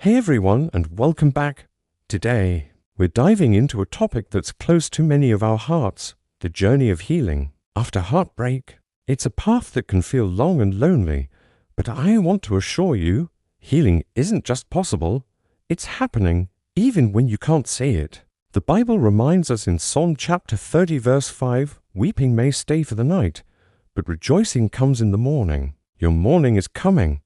Hey everyone, and welcome back. Today, we're diving into a topic that's close to many of our hearts, the journey of healing. After heartbreak, it's a path that can feel long and lonely, but I want to assure you, healing isn't just possible, it's happening even when you can't see it. The Bible reminds us in Psalm chapter 30 verse 5, weeping may stay for the night, but rejoicing comes in the morning. Your morning is coming.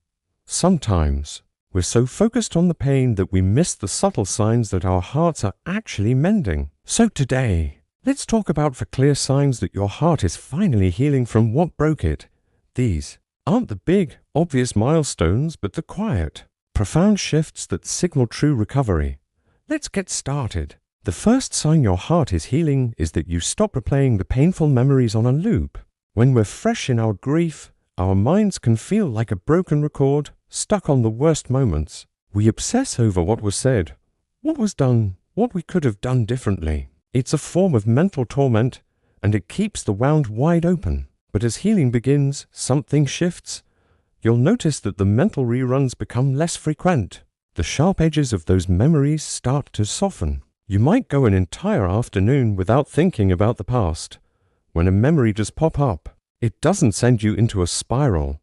Sometimes, we're so focused on the pain that we miss the subtle signs that our hearts are actually mending. So today, let's talk about the clear signs that your heart is finally healing from what broke it. These aren't the big, obvious milestones, but the quiet, profound shifts that signal true recovery. Let's get started. The first sign your heart is healing is that you stop replaying the painful memories on a loop. When we're fresh in our grief, our minds can feel like a broken record, stuck on the worst moments. We obsess over what was said, what was done, what we could have done differently. It's a form of mental torment, and it keeps the wound wide open. But as healing begins, something shifts. You'll notice that the mental reruns become less frequent. The sharp edges of those memories start to soften. You might go an entire afternoon without thinking about the past. When a memory does pop up, it doesn't send you into a spiral.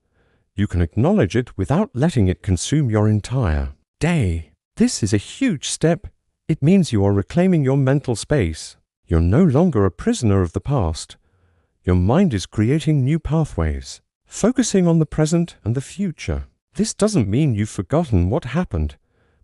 You can acknowledge it without letting it consume your entire day. This is a huge step. It means you are reclaiming your mental space. You're no longer a prisoner of the past. Your mind is creating new pathways, focusing on the present and the future. This doesn't mean you've forgotten what happened,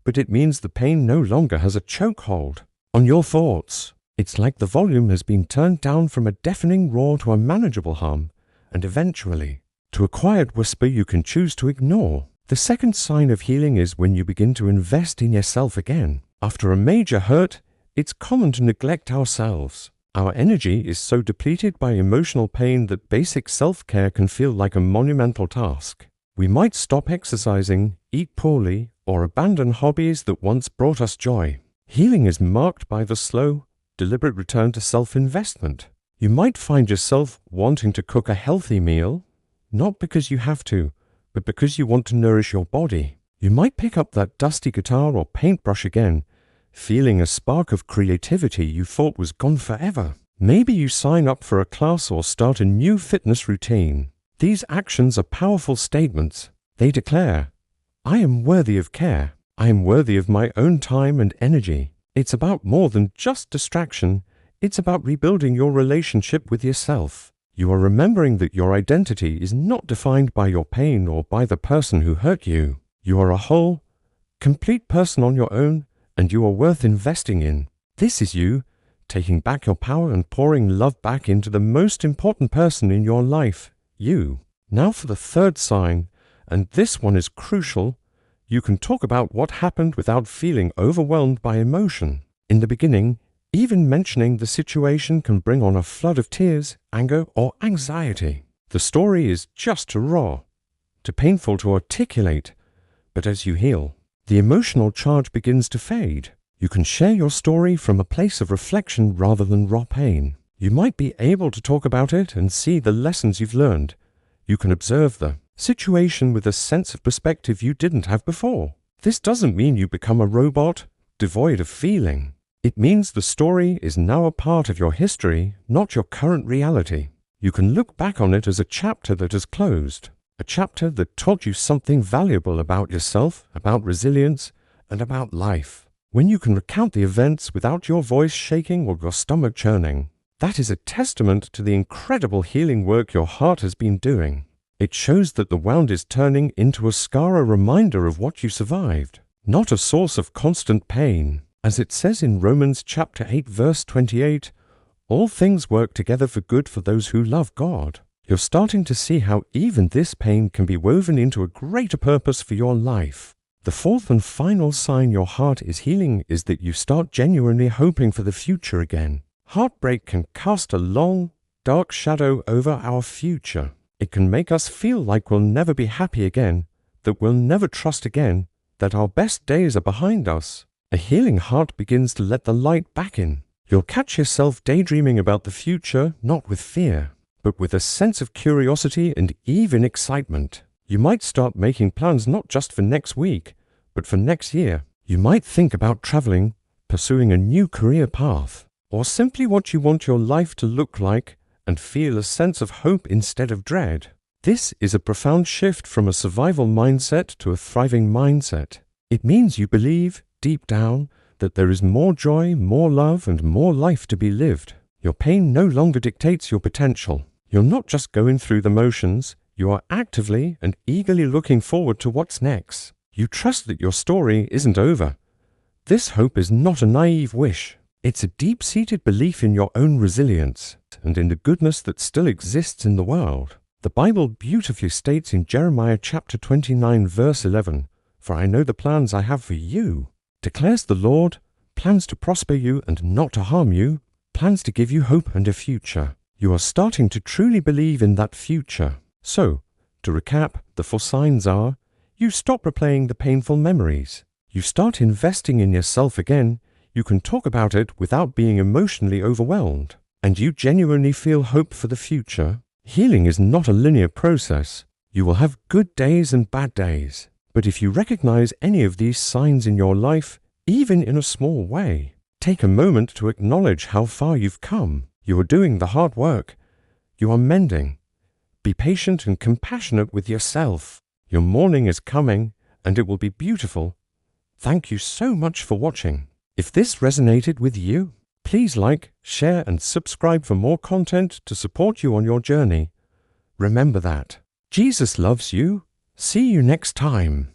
but it means the pain no longer has a chokehold on your thoughts. It's like the volume has been turned down from a deafening roar to a manageable hum, and eventually, to a quiet whisper you can choose to ignore. The second sign of healing is when you begin to invest in yourself again. After a major hurt, it's common to neglect ourselves. Our energy is so depleted by emotional pain that basic self-care can feel like a monumental task. We might stop exercising, eat poorly, or abandon hobbies that once brought us joy. Healing is marked by the slow, deliberate return to self-investment. You might find yourself wanting to cook a healthy meal, not because you have to, but because you want to nourish your body. You might pick up that dusty guitar or paintbrush again, feeling a spark of creativity you thought was gone forever. Maybe you sign up for a class or start a new fitness routine. These actions are powerful statements. They declare, I am worthy of care. I am worthy of my own time and energy. It's about more than just distraction. It's about rebuilding your relationship with yourself. You are remembering that your identity is not defined by your pain or by the person who hurt you. You are a whole, complete person on your own, and you are worth investing in. This is you, taking back your power and pouring love back into the most important person in your life, you. Now for the third sign, and this one is crucial. You can talk about what happened without feeling overwhelmed by emotion. In the beginning, even mentioning the situation can bring on a flood of tears, anger, or anxiety. The story is just too raw, too painful to articulate. But as you heal, the emotional charge begins to fade. You can share your story from a place of reflection rather than raw pain. You might be able to talk about it and see the lessons you've learned. You can observe the situation with a sense of perspective you didn't have before. This doesn't mean you become a robot, devoid of feeling. It means the story is now a part of your history, not your current reality. You can look back on it as a chapter that has closed, a chapter that taught you something valuable about yourself, about resilience, and about life. When you can recount the events without your voice shaking or your stomach churning, that is a testament to the incredible healing work your heart has been doing. It shows that the wound is turning into a scar, a reminder of what you survived, not a source of constant pain. As it says in Romans chapter 8 verse 28, all things work together for good for those who love God. You're starting to see how even this pain can be woven into a greater purpose for your life. The fourth and final sign your heart is healing is that you start genuinely hoping for the future again. Heartbreak can cast a long, dark shadow over our future. It can make us feel like we'll never be happy again, that we'll never trust again, that our best days are behind us. A healing heart begins to let the light back in. You'll catch yourself daydreaming about the future, not with fear, but with a sense of curiosity and even excitement. You might start making plans not just for next week, But for next year, you might think about traveling, pursuing a new career path, or simply what you want your life to look like and feel a sense of hope instead of dread. This is a profound shift from a survival mindset to a thriving mindset. It means you believe, deep down, that there is more joy, more love, and more life to be lived. Your pain no longer dictates your potential. You're not just going through the motions, you are actively and eagerly looking forward to what's next. You trust that your story isn't over. This hope is not a naive wish. It's a deep-seated belief in your own resilience and in the goodness that still exists in the world. The Bible beautifully states in Jeremiah chapter 29 verse 11, "For I know the plans I have for you, declares the Lord, plans to prosper you and not to harm you, plans to give you hope and a future." You are starting to truly believe in that future. So, to recap, the 4 signs are: you stop replaying the painful memories. You start investing in yourself again. You can talk about it without being emotionally overwhelmed. And you genuinely feel hope for the future. Healing is not a linear process. You will have good days and bad days. But if you recognize any of these signs in your life, even in a small way, take a moment to acknowledge how far you've come. You are doing the hard work. You are mending. Be patient and compassionate with yourself. Your morning is coming, and it will be beautiful. Thank you so much for watching. If this resonated with you, please like, share, and subscribe for more content to support you on your journey. Remember that Jesus loves you. See you next time.